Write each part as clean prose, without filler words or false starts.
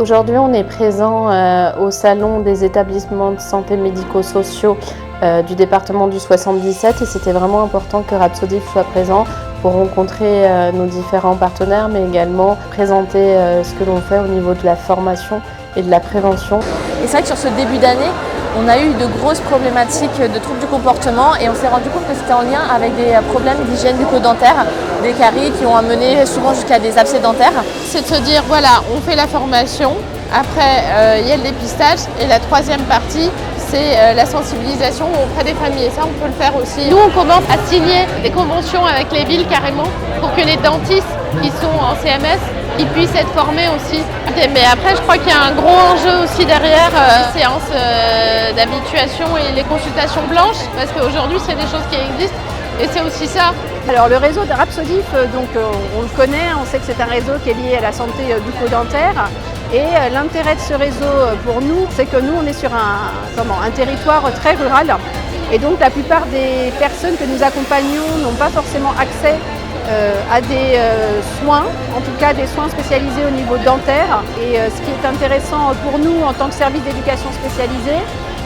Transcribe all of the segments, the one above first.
Aujourd'hui, on est présent au Salon des établissements de santé médico-sociaux du département du 77 et c'était vraiment important que Rhapsodif soit présent pour rencontrer nos différents partenaires, mais également présenter ce que l'on fait au niveau de la formation et de la prévention. Et c'est vrai que sur ce début d'année, on a eu de grosses problématiques de troubles du comportement et on s'est rendu compte que c'était en lien avec des problèmes d'hygiène bucco-dentaire, des caries qui ont amené souvent jusqu'à des abcès dentaires. C'est de se dire, voilà, on fait la formation, après il y a le dépistage et la troisième partie, c'est la sensibilisation auprès des familles. Et ça, on peut le faire aussi. Nous, on commence à signer des conventions avec les villes carrément pour que les dentistes qui sont en CMS ils puissent être formés aussi. Mais après, je crois qu'il y a un gros enjeu aussi derrière les séances d'habituation et les consultations blanches, parce qu'aujourd'hui, c'est des choses qui existent et c'est aussi ça. Alors le réseau de Rhapsodif, on le connaît, on sait que c'est un réseau qui est lié à la santé bucco-dentaire. Et l'intérêt de ce réseau pour nous, c'est que nous, on est sur un territoire très rural. Et donc la plupart des personnes que nous accompagnons n'ont pas forcément accès à des soins, en tout cas des soins spécialisés au niveau dentaire. Et ce qui est intéressant pour nous en tant que service d'éducation spécialisé,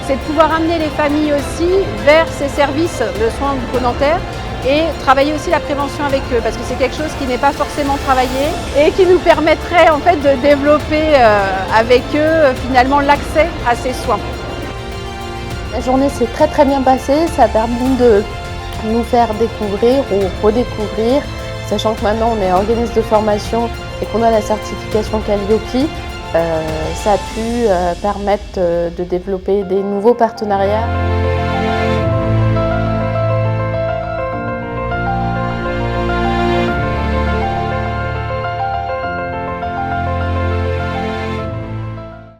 c'est de pouvoir amener les familles aussi vers ces services de soins bucco-dentaires et travailler aussi la prévention avec eux, parce que c'est quelque chose qui n'est pas forcément travaillé et qui nous permettrait en fait de développer avec eux finalement l'accès à ces soins. La journée s'est très bien passée, ça a permis de nous faire découvrir ou redécouvrir, sachant que maintenant on est organisme de formation et qu'on a la certification Calliope, ça a pu permettre de développer des nouveaux partenariats.